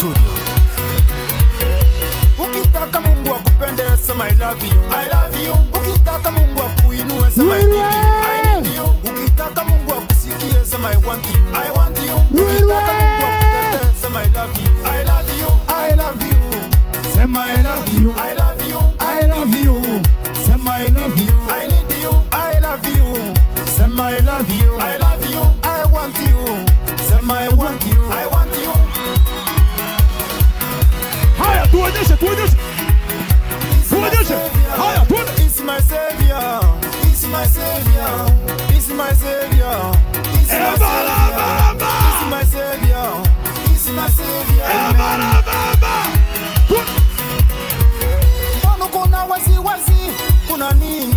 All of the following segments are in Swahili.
studio. Ukitaka Mungu akupende sema I love you. I love you. Ukitaka Mungu akuinue sema I need you. I need you. Ukitaka Mungu akusikie sema I want you. I want you. Ukitaka Mungu akutete sema I love you. I love you. I love you. Sema I love you. I love you. I love you. Sema I love you. I need you. I love you. Sema I love you. I love you. I want you. Sema I want you. I want you. Haya, tuonyeshe. Haya, tuonyeshe. It's my savior. It's my savior. It's my savior. It's my savior. It's my savior. It's my savior. Mbona kuna wasiwasi? Kuna nini?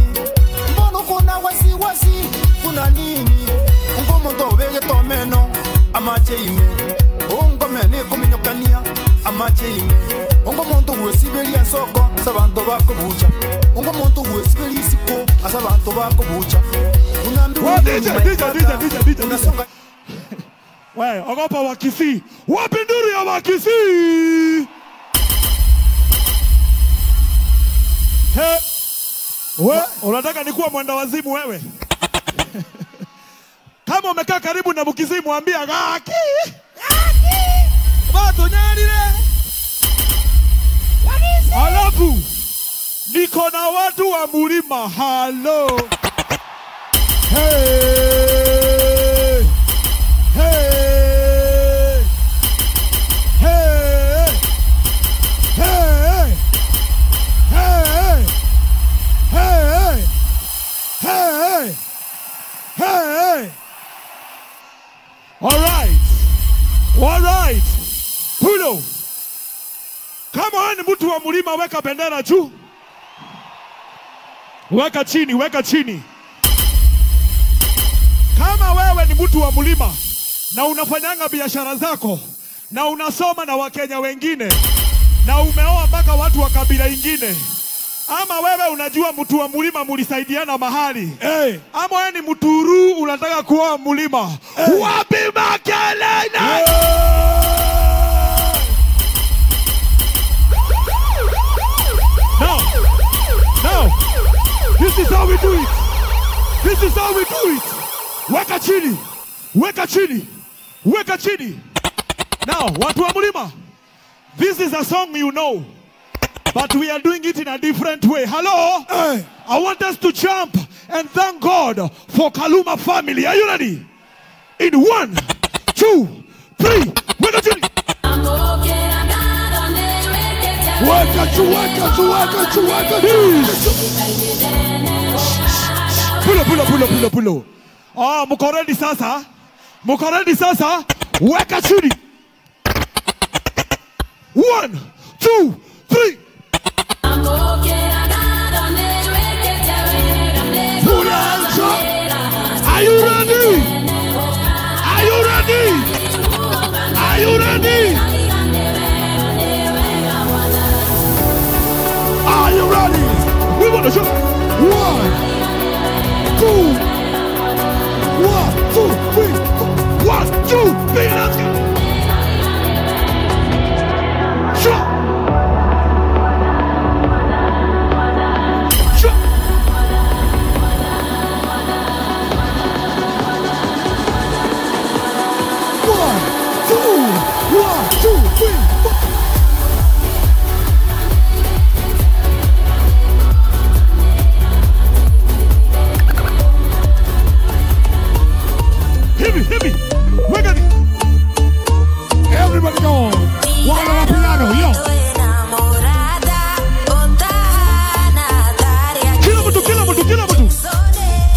Mbona kuna wasiwasi? Kuna nini? Ngomo tobege tomeno amacheime. Ongomene kuminyokania amacheime. Ongomonto wesibelia soko sabanto bakobucha. Ongomonto wesibelia siko asabanto bakobucha. Unambiwa DJ. Wewe, ogopa Wakisii. Wapi nduru ya Wakisii? He. Wewe, unataka nikuwa mwenda wazimu wewe? Kama umekaa karibu na Mkisii mwambia gaki. Bato nyalile. Alafu niko na watu wa Mulima. Halo. Hey. Hey. Hey. Hey. Hey. Hey. Hey. Hey. All right. Pulo. Kama wewe ni mtu wa Mulima, weka bendera juu. Weka chini. Kama wewe ni mtu wa Mulima na unafanyanga biashara zako na unasoma na Wakenya wengine na umeoa mpaka watu wa kabila ingine, ama wewe unajua mtu wa Mulima mulisaidiana mahali, ama wewe ni Muturu unataka kuoa Mulima, wapi makelele? Now, this is how we do it. Weka chini. Now, watu wa Mulima, this is a song you know, but we are doing it in a different way. Hello? I want us to jump and thank God for Kaluma family. Are you ready? In 1, 2, 3. Weka chini. Pulo. Oh, mko ready sasa? Weka chini. 1, 2, 3. Are you ready? We want to show. 1, 2, 3. 1, 2, 3. Let's go. Show. Heavy. Everybody go. One on the piano, yo. Kila mtu.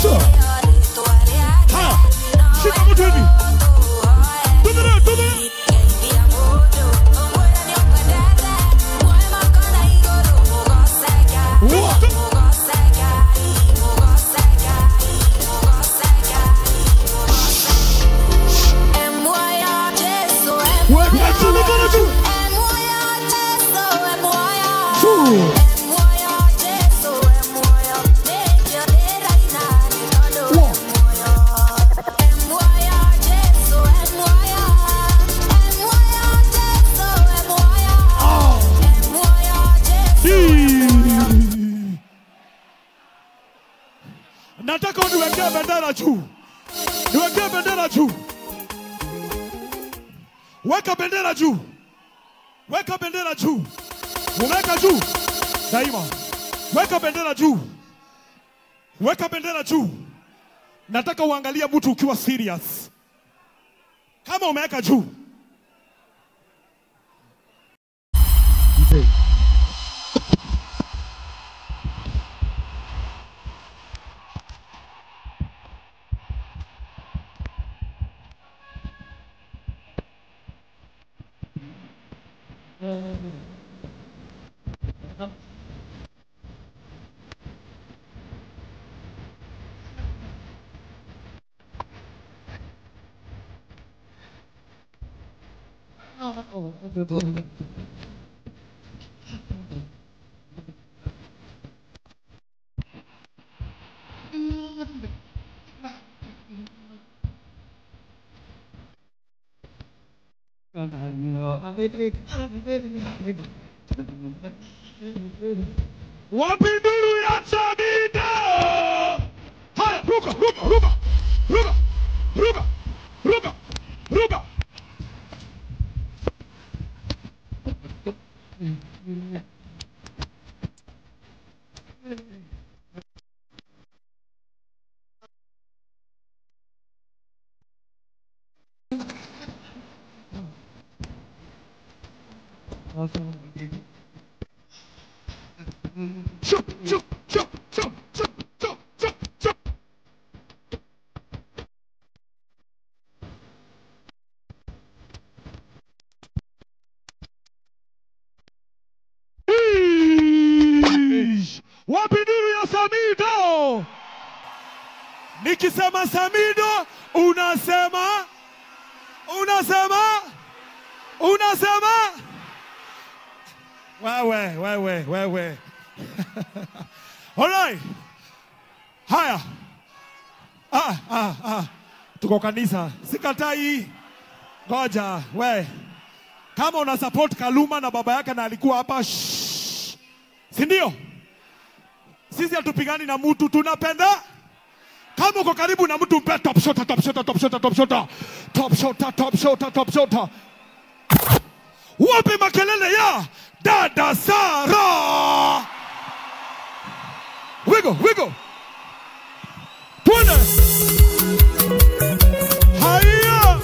Sure. Haya. Shika mtu hivi. Tumere. bendera juu. Niwekee bendera juu. Weka bendera juu. Weka bendera juu. Weka juu. Daima. Weka bendera juu. Weka bendera juu. Nataka uangalie mtu ukiwa serious. Kama umeweka juu. Wapinduru ya Samida! Haya, ruka, ruka, ruka, ruka, ruka, ruka, ruka. Chop, chop, chop, chop, chop, chop, chop, chop. Wapinduru ya Samido! Nikisema Samido, unasema? Wewe. Alright. Haya. Tuko kanisa. Sikatai. Ngoja, we. Kama una support Kaluma na baba yake na alikuwa hapa, si ndio? Sisi hatupigani na mtu, tunapenda. Kama uko karibu na mtu mpe top shot. Wapi makelele ya Dada Sara? Wiggle. Twende. Haya.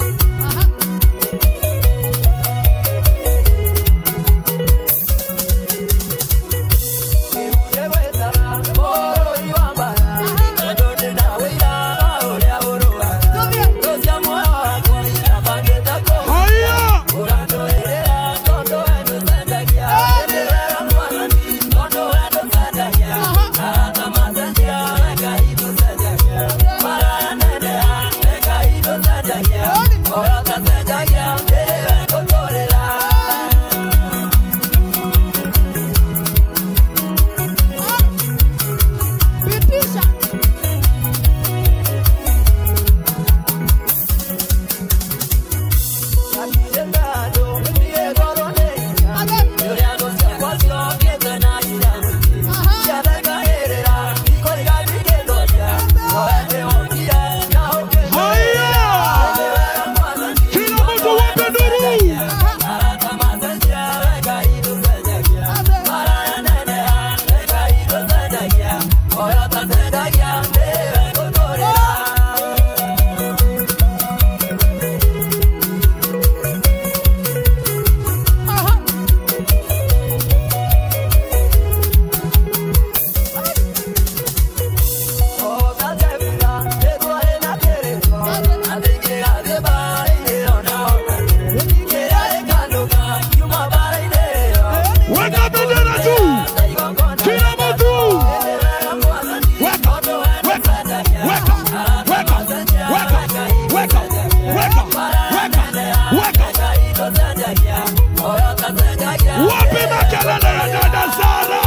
Wapi makelele ya Dada Sara?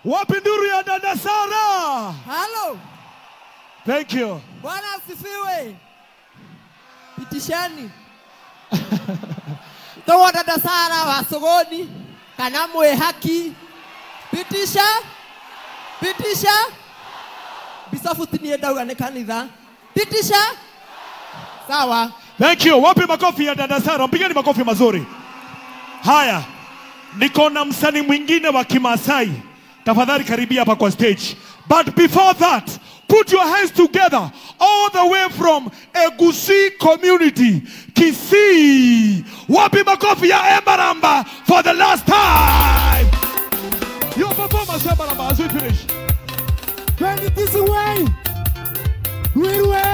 Wapi nduru ya Dada Sara? Hello. Thank you. Bwana asifiwe. Pitisheni. Toa Dada Sara wa sogoni. Kana mwe haki. Pitisha. Bisafu tinienda ugane kanitha. Pitisha. Sawa. Thank you. Wapi makofi ya dada Sara? Mpigeni makofi mazuri. Haya. Niko na msanii mwingine wa Kimasai. Tafadhali karibia hapa kwa stage. But before that, put your hands together all the way from Egusi community, Kisii. Wapi makofi ya Embaramba for the last time. Your performance, Embaramba, as we finish. When it is away, we're away.